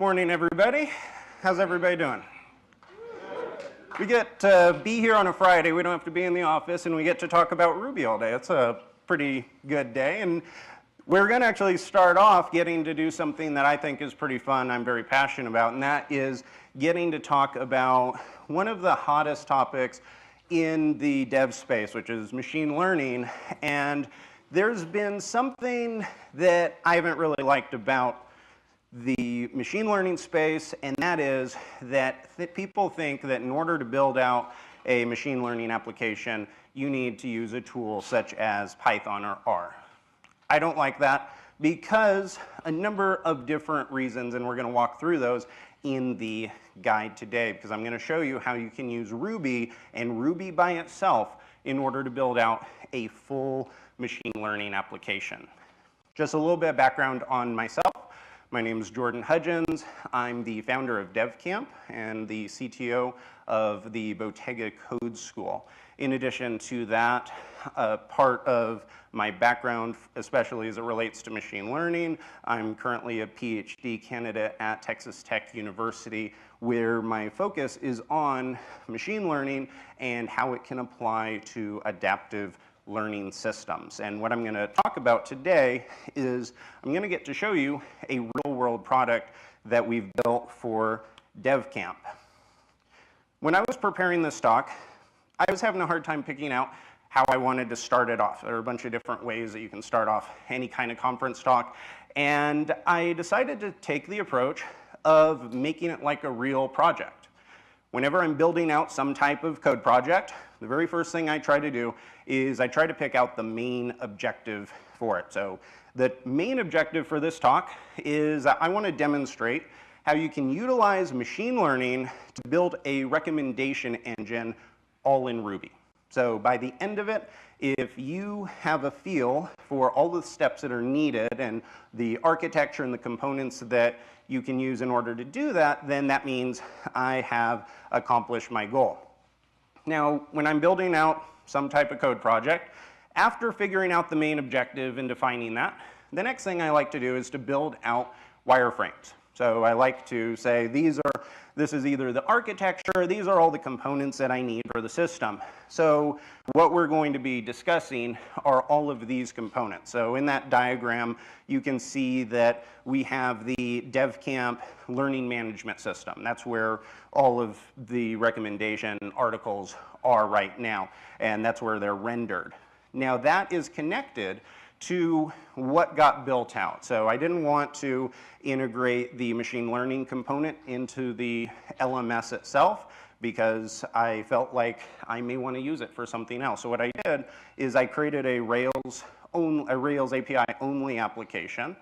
Morning, everybody. How's everybody doing? We get to be here on a Friday. We don't have to be in the office, and we get to talk about Ruby all day. It's a pretty good day, and we're going to actually start off getting to do something that I think is pretty fun, I'm very passionate about, and that is getting to talk about one of the hottest topics in the dev space, which is machine learning. And there's been something that I haven't really liked about the machine learning space, and that is that people think that in order to build out a machine learning application, you need to use a tool such as Python or R. I don't like that because a number of different reasons, and we're going to walk through those in the guide today, because I'm going to show you how you can use Ruby and Ruby by itself in order to build out a full machine learning application. Just a little bit of background on myself. My name is Jordan Hudgens. I'm the founder of DevCamp and the CTO of the Bottega Code School. In addition to that, part of my background, especially as it relates to machine learning, I'm currently a PhD candidate at Texas Tech University, where my focus is on machine learning and how it can apply to adaptive learning systems. And what I'm going to talk about today is I'm going to get to show you a real-world product that we've built for DevCamp. When I was preparing this talk, I was having a hard time picking out how I wanted to start it off. There are a bunch of different ways that you can start off any kind of conference talk, and I decided to take the approach of making it like a real project. Whenever I'm building out some type of code project, the very first thing I try to do is I try to pick out the main objective for it. So the main objective for this talk is I want to demonstrate how you can utilize machine learning to build a recommendation engine all in Ruby. So by the end of it, if you have a feel for all the steps that are needed and the architecture and the components that you can use in order to do that, then that means I have accomplished my goal. Now, when I'm building out some type of code project, after figuring out the main objective and defining that, the next thing I like to do is to build out wireframes. So I like to say this is either the architecture, these are all the components that I need for the system. So what we're going to be discussing are all of these components. So in that diagram, you can see that we have the DevCamp learning management system. That's where all of the recommendation articles are right now, and that's where they're rendered. Now that is connected to what got built out. So I didn't want to integrate the machine learning component into the LMS itself because I felt like I may want to use it for something else. So what I did is I created a Rails API only application,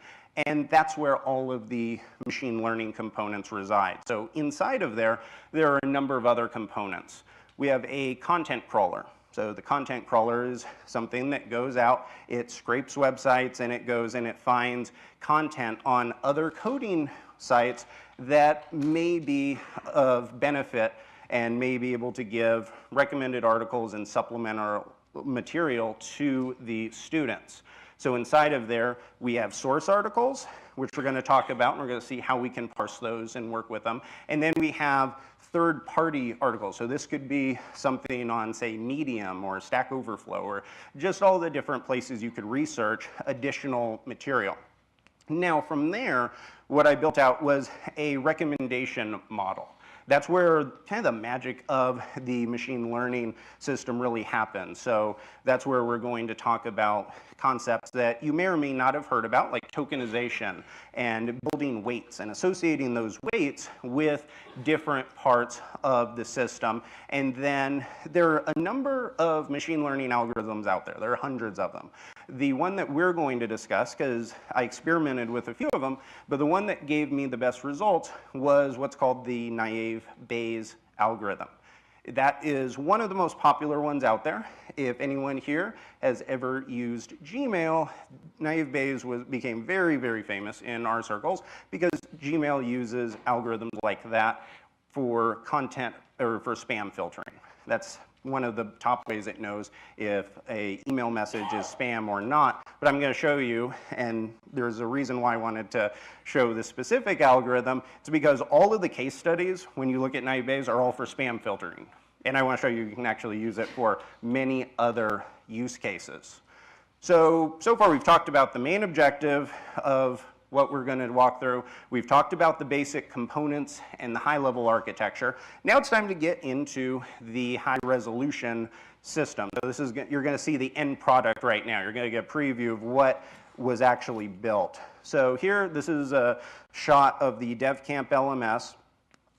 and that's where all of the machine learning components reside. So inside of there are a number of other components. We have a content crawler. So the content crawler is something that goes out, it scrapes websites, and it goes and it finds content on other coding sites that may be of benefit and may be able to give recommended articles and supplemental material to the students. So inside of there, we have source articles, which we're going to talk about, and we're going to see how we can parse those and work with them. And then we have third-party articles. So this could be something on, say, Medium or Stack Overflow, or just all the different places you could research additional material. Now from there, what I built out was a recommendation model. That's where kind of the magic of the machine learning system really happens. So that's where we're going to talk about concepts that you may or may not have heard about, like tokenization and building weights and associating those weights with different parts of the system. And then there are a number of machine learning algorithms out there. There are hundreds of them. The one that we're going to discuss, because I experimented with a few of them, but the one that gave me the best results was what's called the naive Bayes algorithm. That is one of the most popular ones out there. If anyone here has ever used Gmail, naive Bayes became very, very famous in our circles because Gmail uses algorithms like that for content or for spam filtering. That's one of the top ways it knows if an email message is spam or not but I'm going to show you, and there's a reason why I wanted to show this specific algorithm. It's because all of the case studies, when you look at naive Bayes, are all for spam filtering. And I want to show you can actually use it for many other use cases. So far we've talked about the main objective of what we're going to walk through. We've talked about the basic components and the high-level architecture. Now it's time to get into the high-resolution system. So this is, you're going to see the end product right now. You're going to get a preview of what was actually built. So here, this is a shot of the DevCamp LMS.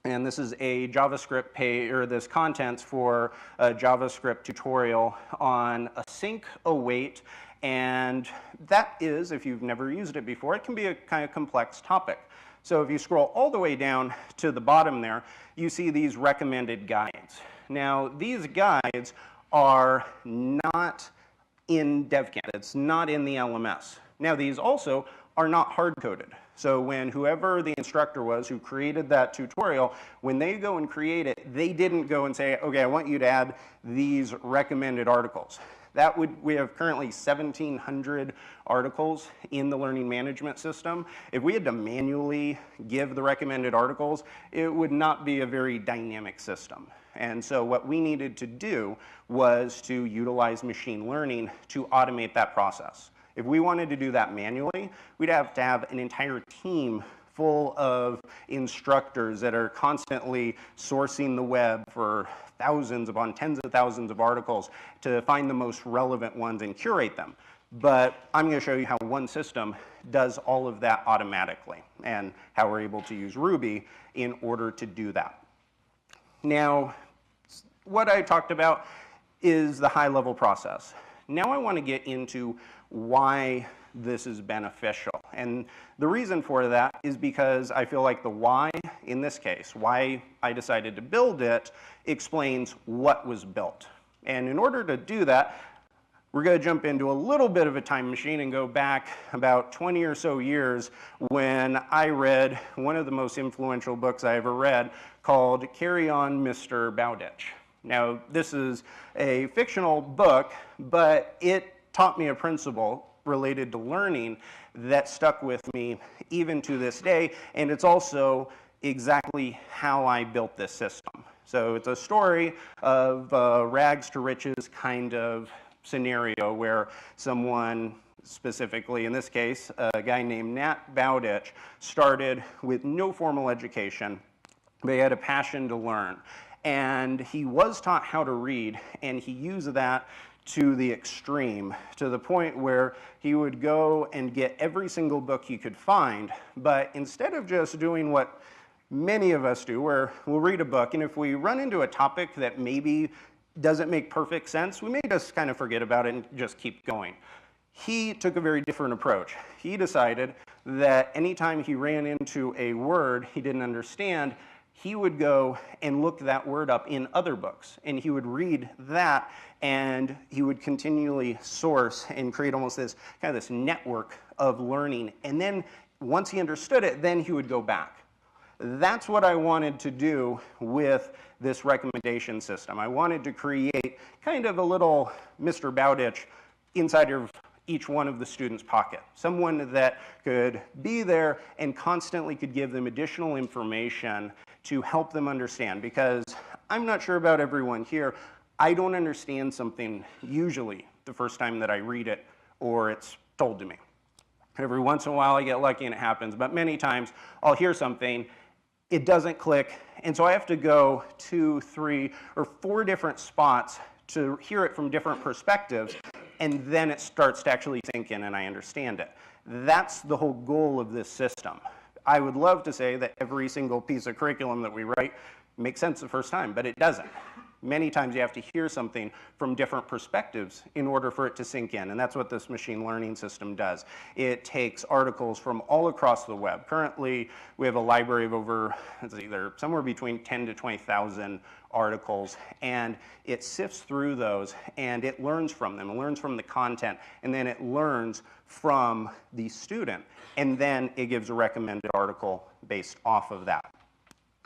And this is a JavaScript page, or this contents for a JavaScript tutorial on async await. And that is, if you've never used it before, it can be a kind of complex topic. So if you scroll all the way down to the bottom there, you see these recommended guides. Now, these guides are not in DevCamp. It's not in the LMS. Now, these also are not hard-coded. So when whoever the instructor was who created that tutorial, when they go and create it, they didn't go and say, okay, I want you to add these recommended articles. We have currently 1,700 articles in the learning management system. If we had to manually give the recommended articles, it would not be a very dynamic system. And so what we needed to do was to utilize machine learning to automate that process. If we wanted to do that manually, we'd have to have an entire team full of instructors that are constantly sourcing the web for thousands upon tens of thousands of articles to find the most relevant ones and curate them. But I'm going to show you how one system does all of that automatically and how we're able to use Ruby in order to do that. Now, what I talked about is the high-level process. Now I want to get into why this is beneficial. And the reason for that is because I feel like the why, in this case, why I decided to build it, explains what was built. And in order to do that, we're going to jump into a little bit of a time machine and go back about 20 or so years when I read one of the most influential books I ever read called Carry On, Mr. Bowditch. Now, this is a fictional book, but it taught me a principle related to learning that stuck with me even to this day, and it's also exactly how I built this system. So it's a story of rags to riches kind of scenario where someone, specifically in this case, a guy named Nat Bowditch, started with no formal education, but he had a passion to learn. And he was taught how to read, and he used that to the extreme, to the point where he would go and get every single book he could find, but instead of just doing what many of us do, where we'll read a book, and if we run into a topic that maybe doesn't make perfect sense, we may just kind of forget about it and just keep going. He took a very different approach. He decided that anytime he ran into a word he didn't understand, he would go and look that word up in other books, and he would read that, and he would continually source and create almost this kind of this network of learning. And then once he understood it, then he would go back. That's what I wanted to do with this recommendation system. I wanted to create kind of a little Mr. Bowditch inside of each one of the students' pocket. Someone that could be there and constantly could give them additional information to help them understand. Because I'm not sure about everyone here, I don't understand something usually the first time that I read it or it's told to me. Every once in a while I get lucky and it happens, but many times I'll hear something, it doesn't click, and so I have to go 2, 3, or 4 different spots to hear it from different perspectives, and then it starts to actually sink in and I understand it. That's the whole goal of this system. I would love to say that every single piece of curriculum that we write makes sense the first time, but it doesn't. Many times you have to hear something from different perspectives in order for it to sink in, and that's what this machine learning system does. It takes articles from all across the web. Currently, we have a library of over, it's either somewhere between 10 to 20,000 articles, and it sifts through those, and it learns from them. It learns from the content, and then it learns from the student, and then it gives a recommended article based off of that.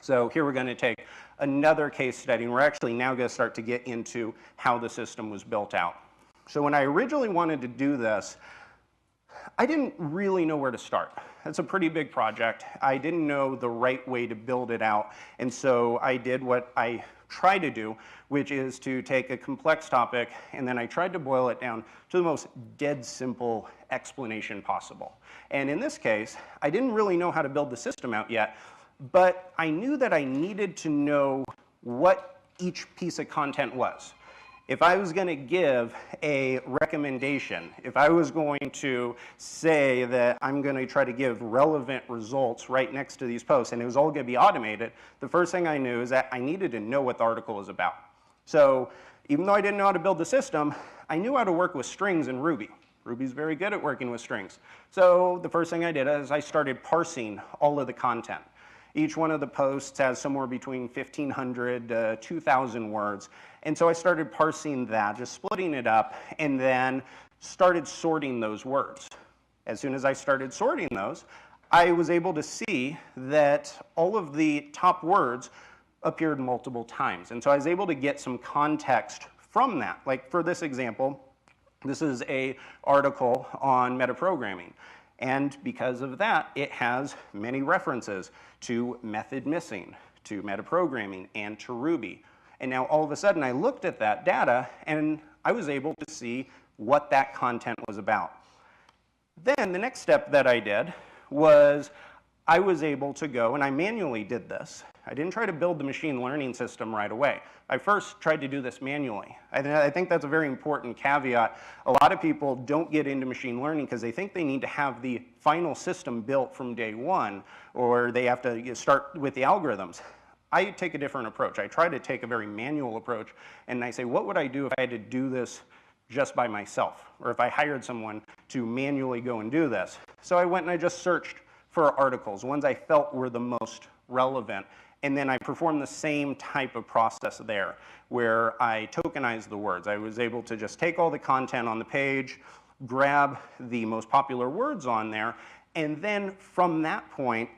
So here we're going to take another case study, and we're actually now going to start to get into how the system was built out. So when I originally wanted to do this, I didn't really know where to start. It's a pretty big project. I didn't know the right way to build it out, and so I did what I try to do, which is to take a complex topic, and then I tried to boil it down to the most dead simple explanation possible. And in this case, I didn't really know how to build the system out yet, but I knew that I needed to know what each piece of content was. If I was going to give a recommendation, if I was going to say that I'm going to try to give relevant results right next to these posts, and it was all going to be automated, the first thing I knew is that I needed to know what the article was about. So even though I didn't know how to build the system, I knew how to work with strings in Ruby. Ruby's very good at working with strings. So the first thing I did is I started parsing all of the content. Each one of the posts has somewhere between 1,500 to 2,000 words. And so I started parsing that, just splitting it up, and then started sorting those words. As soon as I started sorting those, I was able to see that all of the top words appeared multiple times. And so I was able to get some context from that. Like for this example, this is an article on metaprogramming. And because of that, it has many references to method missing, to metaprogramming, and to Ruby. And now all of a sudden I looked at that data and I was able to see what that content was about. Then the next step that I did was I was able to go, and I manually did this. I didn't try to build the machine learning system right away. I first tried to do this manually. I think that's a very important caveat. A lot of people don't get into machine learning because they think they need to have the final system built from day one, or they have to start with the algorithms. I take a different approach. I try to take a very manual approach, and I say, what would I do if I had to do this just by myself, or if I hired someone to manually go and do this? So I went and I just searched for articles, ones I felt were the most relevant, and then I performed the same type of process there, where I tokenized the words. I was able to just take all the content on the page, grab the most popular words on there, and then from that point,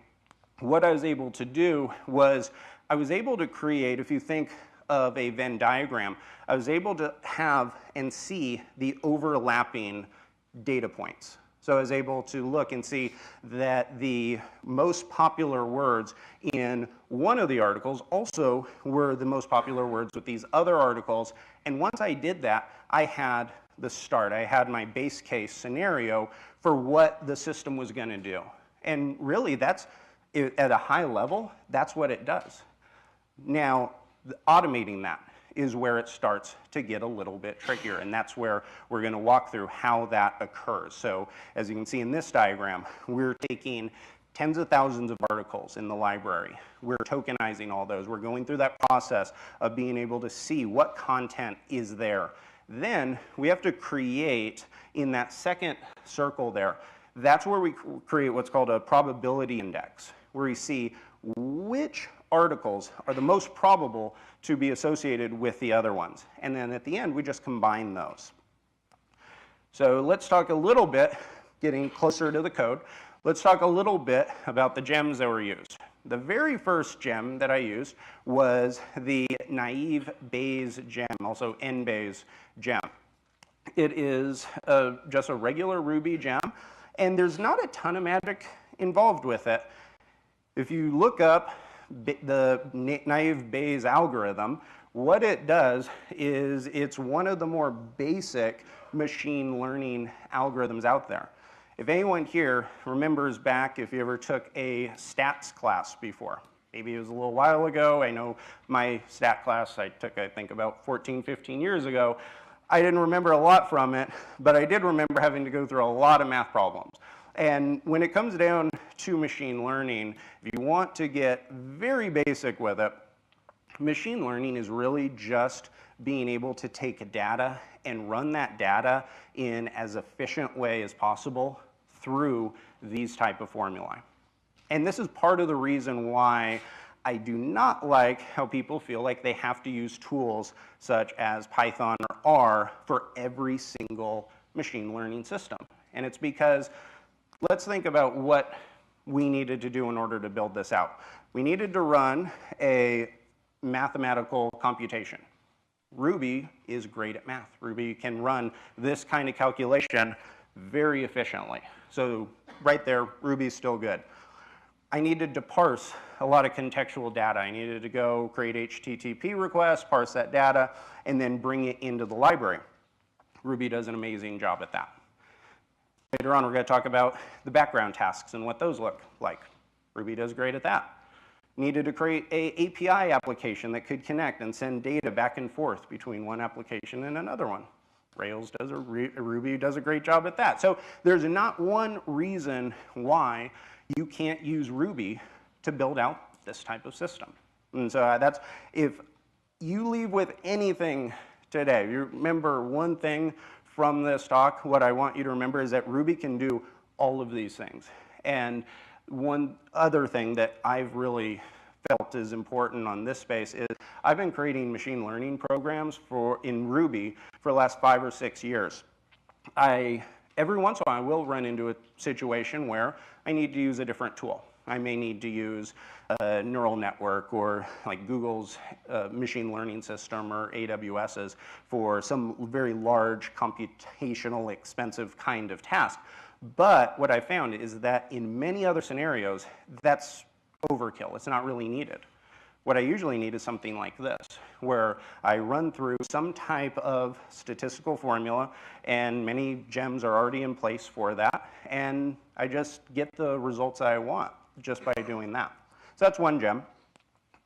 what I was able to do was I was able to create, if you think of a Venn diagram, I was able to have and see the overlapping data points. So I was able to look and see that the most popular words in one of the articles also were the most popular words with these other articles. And once I did that, I had the start. I had my base case scenario for what the system was going to do. And really, that's, at a high level, that's what it does. Now, automating that is where it starts to get a little bit trickier, and that's where we're going to walk through how that occurs. So as you can see in this diagram, we're taking tens of thousands of articles in the library. We're tokenizing all those. We're going through that process of being able to see what content is there. Then we have to create, in that second circle there, that's where we create what's called a probability index, where we see which articles are the most probable to be associated with the other ones. And then at the end, we just combine those. So let's talk a little bit, getting closer to the code, let's talk a little bit about the gems that were used. The very first gem that I used was the naive Bayes gem, also nBayes gem. It is just a regular Ruby gem, and there's not a ton of magic involved with it. If you look up the naive Bayes algorithm, what it does is it's one of the more basic machine learning algorithms out there. If anyone here remembers back if you ever took a stats class before, maybe it was a little while ago. I know my stat class I took, I think, about 14, 15 years ago. I didn't remember a lot from it, but I did remember having to go through a lot of math problems. And when it comes down to machine learning, if you want to get very basic with it, machine learning is really just being able to take data and run that data in as efficient way as possible through these type of formulae. And this is part of the reason why I do not like how people feel like they have to use tools such as Python or R for every single machine learning system. And it's because let's think about what we needed to do in order to build this out. We needed to run a mathematical computation. Ruby is great at math. Ruby can run this kind of calculation very efficiently. So right there, Ruby's still good. I needed to parse a lot of contextual data. I needed to go create HTTP requests, parse that data, and then bring it into the library. Ruby does an amazing job at that. Later on, we're going to talk about the background tasks and what those look like. Ruby does great at that. Needed to create an API application that could connect and send data back and forth between one application and another one. Ruby does a great job at that. So there's not one reason why you can't use Ruby to build out this type of system. And so that's, if you leave with anything today, you remember one thing from this talk, what I want you to remember is that Ruby can do all of these things. And one other thing that I've really felt is important on this space is I've been creating machine learning programs in Ruby for the last 5 or 6 years. Every once in a while I will run into a situation where I need to use a different tool. I may need to use a neural network or like Google's machine learning system or AWS's for some very large computational expensive kind of task. But what I found is that in many other scenarios, that's overkill. It's not really needed. What I usually need is something like this, where I run through some type of statistical formula, and many gems are already in place for that, and I just get the results I want just by doing that. So that's one gem.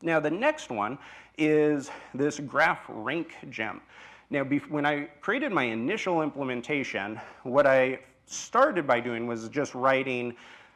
Now the next one is this graph rank gem. Now when I created my initial implementation, what I started by doing was just writing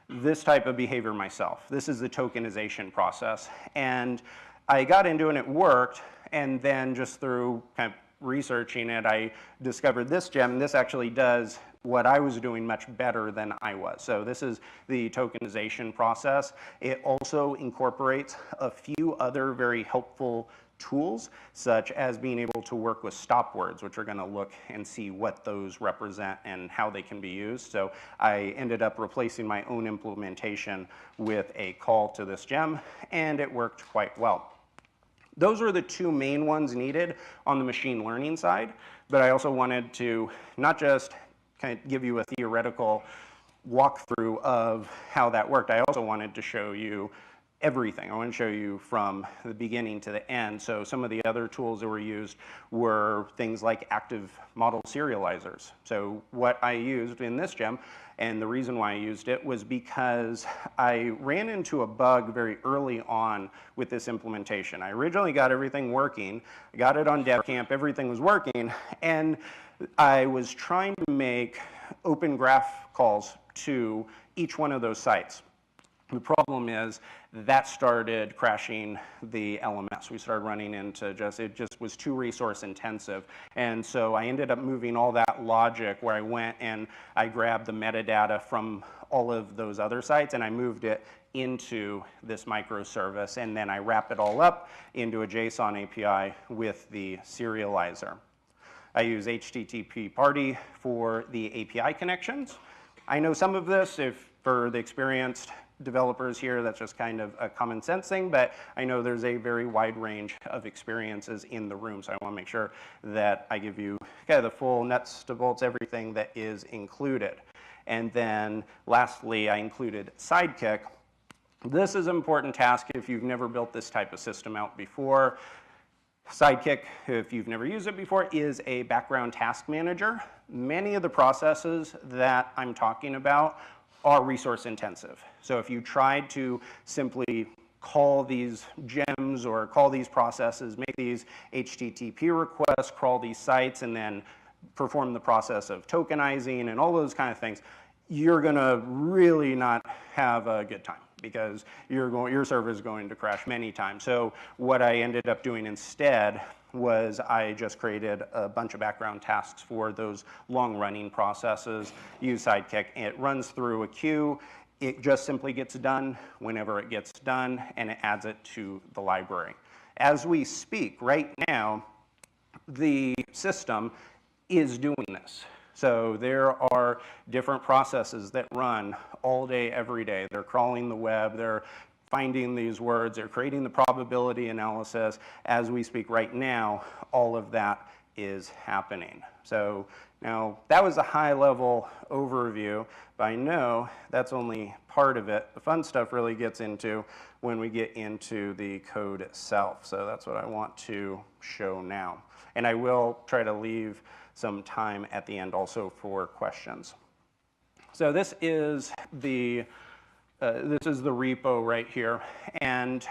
this type of behavior myself. This is the tokenization process. And I got into it and it worked, and then just through kind of researching it, I discovered this gem. This actually does what I was doing much better than I was. So this is the tokenization process. It also incorporates a few other very helpful tools, such as being able to work with stop words, which are going to look and see what those represent and how they can be used. So I ended up replacing my own implementation with a call to this gem, and it worked quite well. Those are the two main ones needed on the machine learning side, but I also wanted to not just kind of give you a theoretical walkthrough of how that worked. I also wanted to show you everything. I want to show you from the beginning to the end. So some of the other tools that were used were things like active model serializers. So what I used in this gem, and the reason why I used it was because I ran into a bug very early on with this implementation. I originally got everything working, I got it on DevCamp, everything was working, and I was trying to make open graph calls to each one of those sites. The problem is that started crashing the LMS. We started running into it just was too resource intensive. And so I ended up moving all that logic where I went and I grabbed the metadata from all of those other sites and I moved it into this microservice, and then I wrap it all up into a JSON API with the serializer. I use HTTP party for the API connections. I know some of this, if for the experienced developers here, that's just kind of a common sense thing, but I know there's a very wide range of experiences in the room, so I want to make sure that I give you kind of the full nuts to bolts, everything that is included. And then lastly, I included Sidekick. This is an important task if you've never built this type of system out before. Sidekick, if you've never used it before, is a background task manager. Many of the processes that I'm talking about are resource intensive. So if you tried to simply call these gems or call these processes, make these HTTP requests, crawl these sites, and then perform the process of tokenizing and all those kind of things, you're going to really not have a good time because your server is going to crash many times. So what I ended up doing instead was I just created a bunch of background tasks for those long-running processes, use Sidekick, and it runs through a queue. It just simply gets done whenever it gets done, and it adds it to the library. As we speak right now, the system is doing this. So there are different processes that run all day, every day. They're crawling the web, they're finding these words, they're creating the probability analysis. As we speak right now, all of that is happening. So now that was a high-level overview, but I know that's only part of it. The fun stuff really gets into when we get into the code itself. So that's what I want to show now. And I will try to leave some time at the end also for questions. So this is the repo right here, and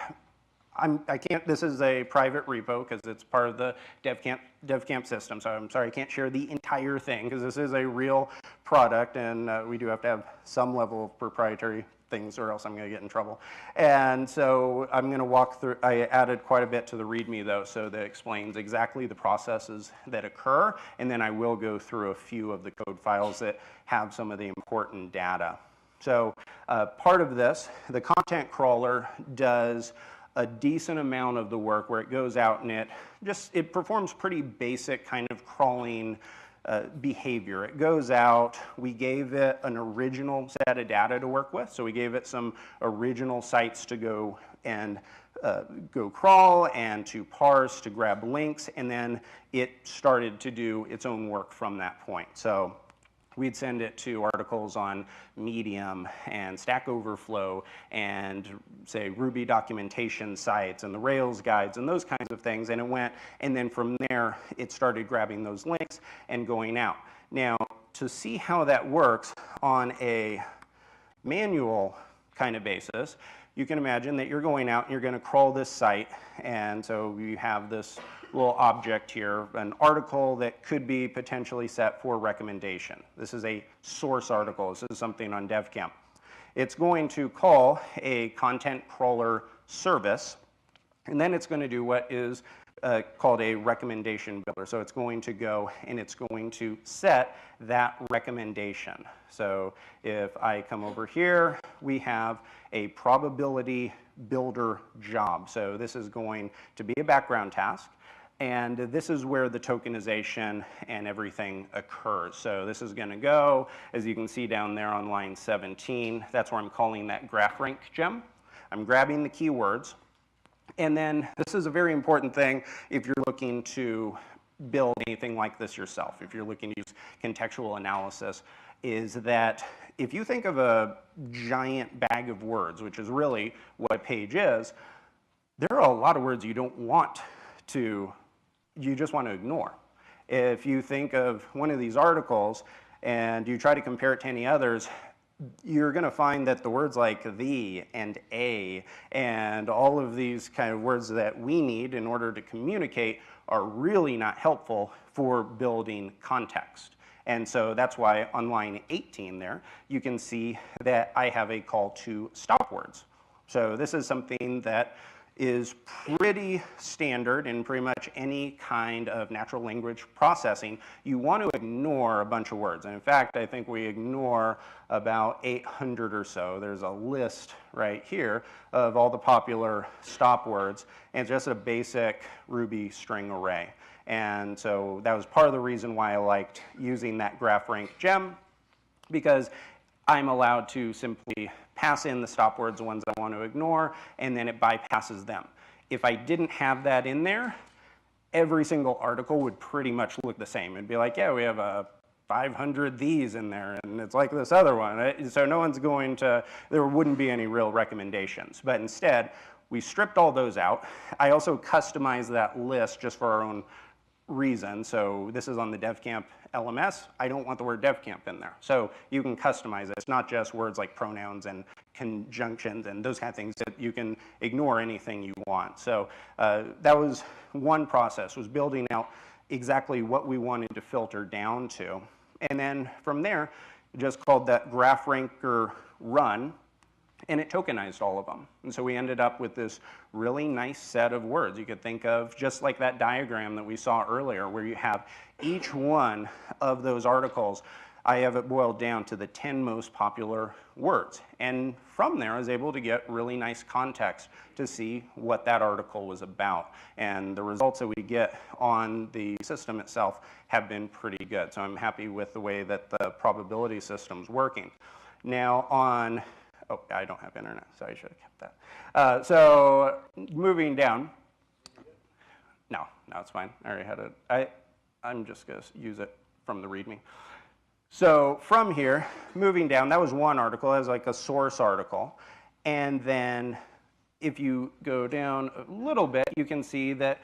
this is a private repo because it's part of the DevCamp system, so I'm sorry I can't share the entire thing because this is a real product, and we do have to have some level of proprietary things or else I'm going to get in trouble. And so I'm going to walk through, I added quite a bit to the README though, so that explains exactly the processes that occur, and then I will go through a few of the code files that have some of the important data. So part of this, the content crawler does a decent amount of the work where it goes out and it performs pretty basic kind of crawling behavior. It goes out, we gave it an original set of data to work with, so we gave it some original sites to go and go crawl and to parse, to grab links, and then it started to do its own work from that point. So we'd send it to articles on Medium and Stack Overflow and, say, Ruby documentation sites and the Rails guides and those kinds of things, and it went, and then from there, it started grabbing those links and going out. Now, to see how that works on a manual kind of basis, you can imagine that you're going out and you're going to crawl this site, and so you have this little object here, an article that could be potentially set for recommendation. This is a source article. This is something on DevCamp. It's going to call a content crawler service, and then it's going to do what is called a recommendation builder. So it's going to go and it's going to set that recommendation. So if I come over here, we have a probability builder job. So this is going to be a background task. And this is where the tokenization and everything occurs. So this is going to go, as you can see down there on line 17, that's where I'm calling that graph rank gem. I'm grabbing the keywords. And then this is a very important thing if you're looking to build anything like this yourself, if you're looking to use contextual analysis, is that if you think of a giant bag of words, which is really what a page is, there are a lot of words you don't want to, you just want to ignore. If you think of one of these articles and you try to compare it to any others, you're going to find that the words like the and a and all of these kind of words that we need in order to communicate are really not helpful for building context. And so that's why on line 18 there, you can see that I have a call to stop words. So this is something that is pretty standard in pretty much any kind of natural language processing. You want to ignore a bunch of words. And in fact, I think we ignore about 800 or so. There's a list right here of all the popular stop words, and it's just a basic Ruby string array. And so that was part of the reason why I liked using that graph rank gem, because I'm allowed to simply pass in the stop words, the ones I want to ignore, and then it bypasses them. If I didn't have that in there, every single article would pretty much look the same. It'd be like, yeah, we have 500 these in there, and it's like this other one. So no one's going to, there wouldn't be any real recommendations. But instead, we stripped all those out. I also customized that list just for our own reason. So this is on the DevCamp LMS. I don't want the word DevCamp in there. So you can customize it. It's not just words like pronouns and conjunctions and those kind of things. That you can ignore anything you want. So that was one process, was building out exactly what we wanted to filter down to. And then from there, just called that graph ranker run, and it tokenized all of them. And so we ended up with this really nice set of words. You could think of just like that diagram that we saw earlier, where you have each one of those articles. I have it boiled down to the 10 most popular words. And from there, I was able to get really nice context to see what that article was about. And the results that we get on the system itself have been pretty good. So I'm happy with the way that the probability system's working. Now on, oh, I don't have internet, so I should have kept that. So moving down. No, it's fine. I already had it. I'm just going to use it from the README. So from here, moving down, that was one article. That was like a source article. And then if you go down a little bit, you can see that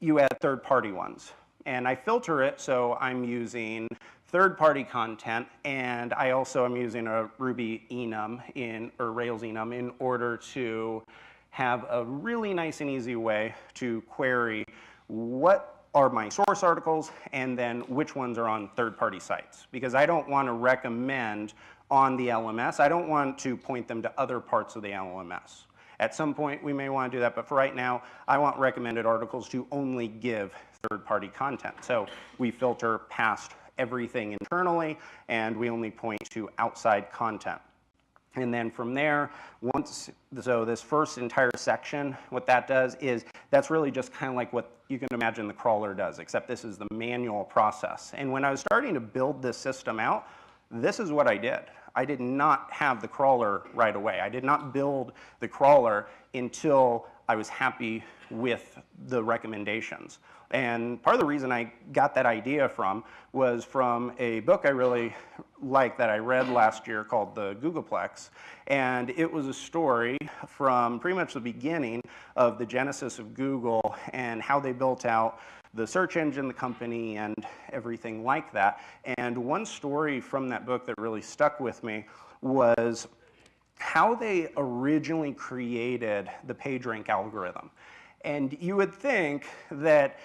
you add third-party ones. And I filter it, so I'm using third-party content, and I also am using a Ruby enum or Rails enum in order to have a really nice and easy way to query what are my source articles and then which ones are on third-party sites. Because I don't want to recommend on the LMS. I don't want to point them to other parts of the LMS. At some point, we may want to do that, but for right now, I want recommended articles to only give third-party content. So we filter past everything internally, and we only point to outside content. And then from there, so this first entire section, what that does is, that's really just kind of like what you can imagine the crawler does, except this is the manual process. And when I was starting to build this system out, this is what I did. I did not have the crawler right away. I did not build the crawler until I was happy with the recommendations. And part of the reason I got that idea was from a book I really liked that I read last year called The Googleplex. And it was a story from pretty much the beginning of the genesis of Google and how they built out the search engine, the company, and everything like that. And one story from that book that really stuck with me was how they originally created the PageRank algorithm. And you would think that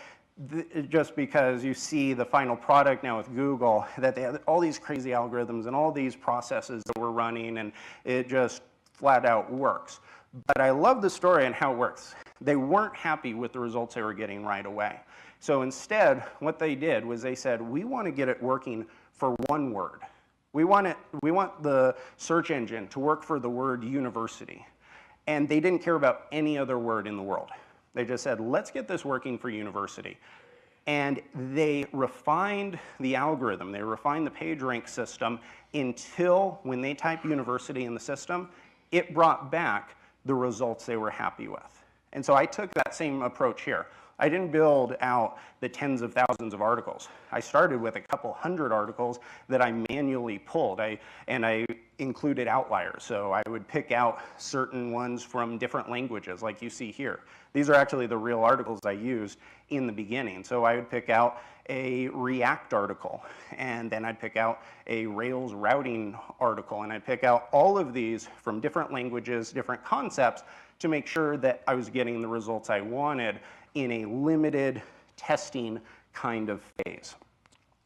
just because you see the final product now with Google, that they have all these crazy algorithms and all these processes that we're running, and it just flat out works. But I love the story and how it works. They weren't happy with the results they were getting right away. So instead, what they did was they said, we want to get it working for one word. We want the search engine to work for the word university. And they didn't care about any other word in the world. They just said, let's get this working for university. And they refined the algorithm. They refined the PageRank system until when they type university in the system, it brought back the results they were happy with. And so I took that same approach here. I didn't build out the tens of thousands of articles. I started with a couple hundred articles that I manually pulled, and I included outliers. So I would pick out certain ones from different languages, like you see here. These are actually the real articles I used in the beginning. So I would pick out a React article, and then I'd pick out a Rails routing article, and I'd pick out all of these from different languages, different concepts, to make sure that I was getting the results I wanted in a limited testing kind of phase.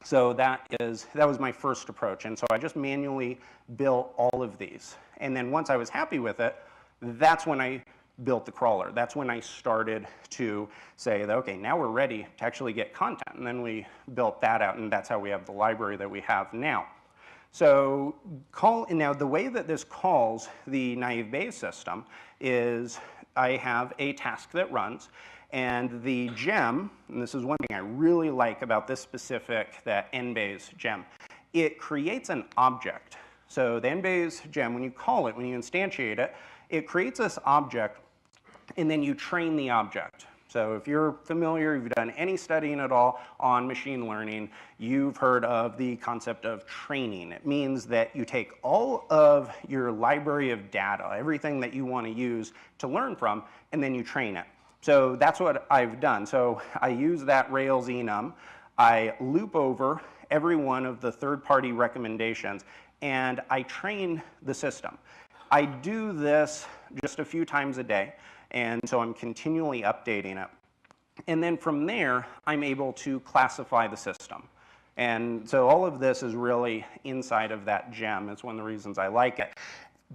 So that was my first approach. And so I just manually built all of these. And then once I was happy with it, that's when I built the crawler. That's when I started to say that, okay, now we're ready to actually get content. And then we built that out, and that's how we have the library that we have now. So now the way that this calls the naive Bayes system is I have a task that runs, and the gem, and this is one thing I really like about this specific, that nBayes gem, it creates an object. So the nBayes gem, when you call it, when you instantiate it, it creates this object, and then you train the object. So if you're familiar, if you've done any studying at all on machine learning, you've heard of the concept of training. It means that you take all of your library of data, everything that you want to use to learn from, and then you train it. So that's what I've done. So I use that Rails enum. I loop over every one of the third-party recommendations, and I train the system. I do this just a few times a day, and so I'm continually updating it. And then from there, I'm able to classify the system. And so all of this is really inside of that gem. It's one of the reasons I like it.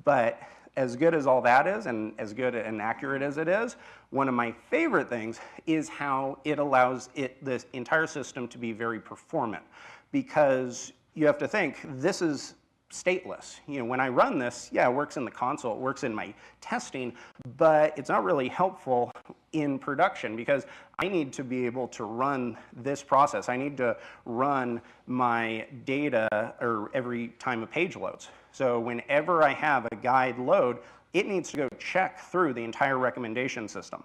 But as good as all that is, and as good and accurate as it is, one of my favorite things is how it allows this entire system to be very performant. Because you have to think, this is stateless. You know, when I run this, yeah, it works in the console, it works in my testing, but it's not really helpful in production because I need to be able to run this process. I need to run my data every time a page loads. So whenever I have a guide load, it needs to go check through the entire recommendation system.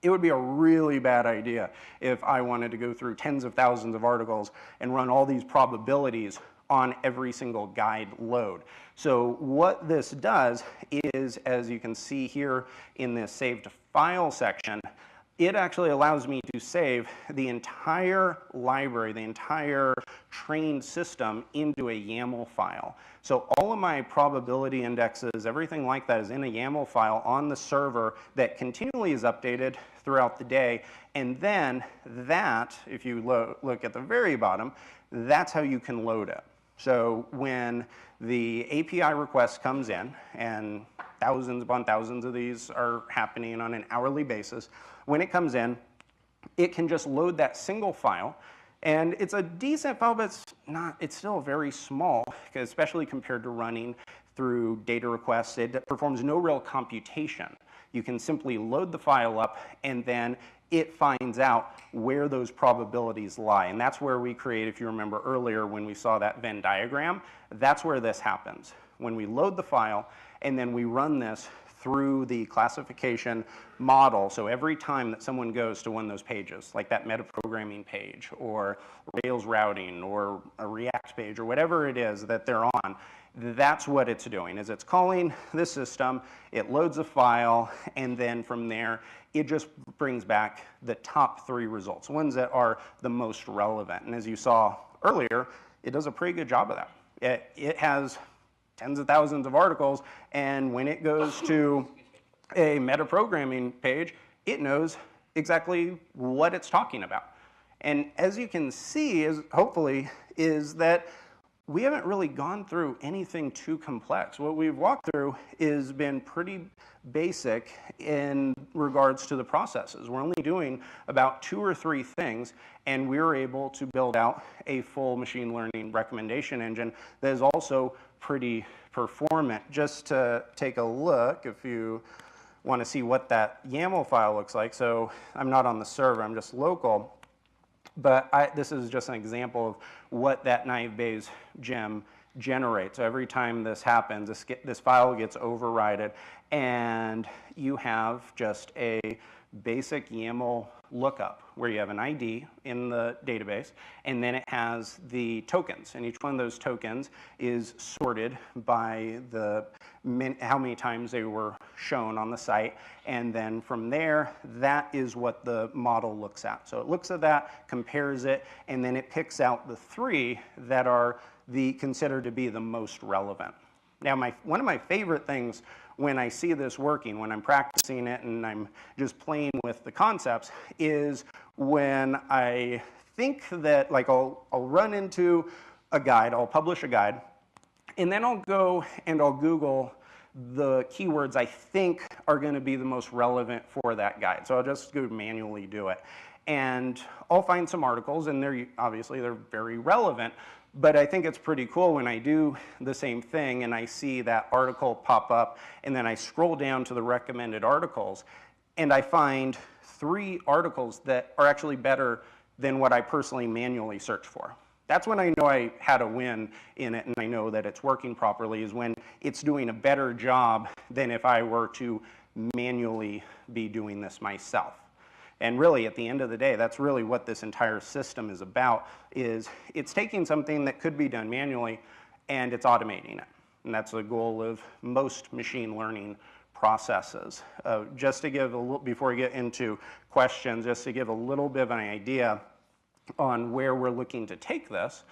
It would be a really bad idea if I wanted to go through tens of thousands of articles and run all these probabilities on every single guide load. So what this does is, as you can see here in this saved file section, it actually allows me to save the entire library, the entire trained system into a YAML file. So all of my probability indexes, everything like that is in a YAML file on the server that continually is updated throughout the day. And then that, if you look at the very bottom, that's how you can load it. So when the API request comes in, and thousands upon thousands of these are happening on an hourly basis, when it comes in, it can just load that single file. And it's a decent file, but it's still very small, especially compared to running through data requests. It performs no real computation. You can simply load the file up, and then it finds out where those probabilities lie. And that's where we create, if you remember earlier when we saw that Venn diagram, that's where this happens. When we load the file, and then we run this through the classification model. So every time that someone goes to one of those pages, like that metaprogramming page, or Rails routing, or a React page, or whatever it is that they're on, that's what it's doing, is it's calling the system, it loads a file, and then from there, it just brings back the top 3 results, ones that are the most relevant. And as you saw earlier, it does a pretty good job of that. It has tens of thousands of articles, and when it goes to a metaprogramming page, it knows exactly what it's talking about. And as you can see, hopefully, is that we haven't really gone through anything too complex. What we've walked through has been pretty basic in regards to the processes. We're only doing about 2 or 3 things, and we're able to build out a full machine learning recommendation engine that is also pretty performant. Just to take a look, if you want to see what that YAML file looks like. So I'm not on the server, I'm just local. But this is just an example of what that naive Bayes gem generates. So every time this happens, this file gets overridden, and you have just a basic YAML lookup where you have an ID in the database, and then it has the tokens, and each one of those tokens is sorted by how many times they were shown on the site, and then from there, that is what the model looks at. So it looks at that, compares it, and then it picks out the 3 that are considered to be the most relevant. Now, one of my favorite things when I see this working, when I'm practicing it and I'm just playing with the concepts, is when I think that, like, I'll run into a guide, I'll publish a guide, and then I'll go and I'll Google the keywords I think are going to be the most relevant for that guide. So I'll just go manually do it. And I'll find some articles, and obviously they're very relevant. But I think it's pretty cool when I do the same thing and I see that article pop up, and then I scroll down to the recommended articles, and I find 3 articles that are actually better than what I personally manually search for. That's when I know I had a win in it, and I know that it's working properly, is when it's doing a better job than if I were to manually be doing this myself. And really, at the end of the day, that's really what this entire system is about, is it's taking something that could be done manually, and it's automating it. And that's the goal of most machine learning processes. Just to give a little, before we get into questions, just to give a little bit of an idea on where we're looking to take this.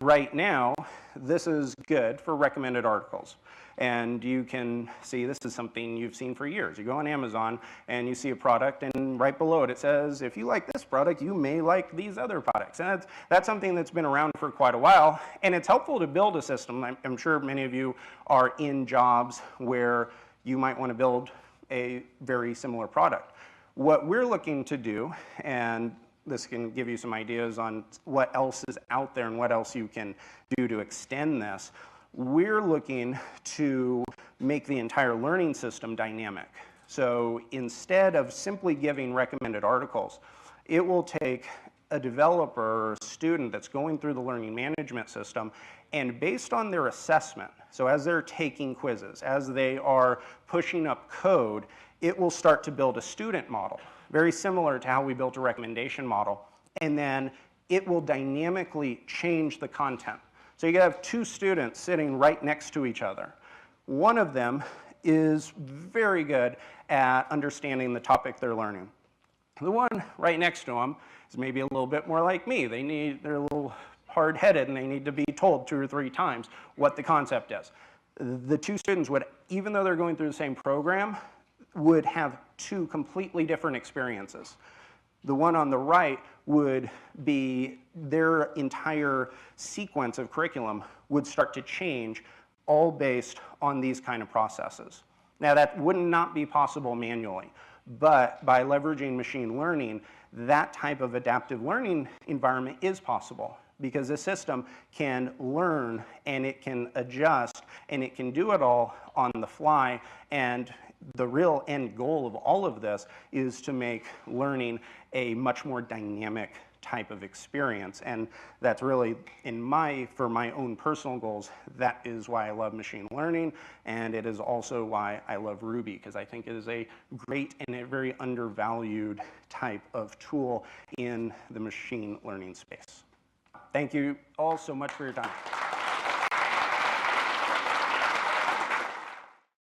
Right now, this is good for recommended articles. And you can see this is something you've seen for years. You go on Amazon and you see a product, and right below it, it says, if you like this product, you may like these other products. And that's something that's been around for quite a while. And it's helpful to build a system. I'm sure many of you are in jobs where you might want to build a very similar product. What we're looking to do, and this can give you some ideas on what else is out there and what else you can do to extend this. We're looking to make the entire learning system dynamic. So instead of simply giving recommended articles, it will take a developer or a student that's going through the learning management system, and based on their assessment, so as they're taking quizzes, as they are pushing up code, it will start to build a student model. very similar to how we built a recommendation model. And then it will dynamically change the content. So you could have two students sitting right next to each other. One of them is very good at understanding the topic they're learning. The one right next to them is maybe a little bit more like me. They're a little hard-headed and they need to be told 2 or 3 times what the concept is. The two students would, even though they're going through the same program, would have 2 completely different experiences. The one on the right would be their entire sequence of curriculum would start to change, all based on these kind of processes. Now that would not be possible manually, but by leveraging machine learning, that type of adaptive learning environment is possible because the system can learn and it can adjust and it can do it all on the fly. And the real end goal of all of this is to make learning a much more dynamic type of experience. And that's really, for my own personal goals, that is why I love machine learning, and it is also why I love Ruby, because I think it is a great and a very undervalued type of tool in the machine learning space. Thank you all so much for your time.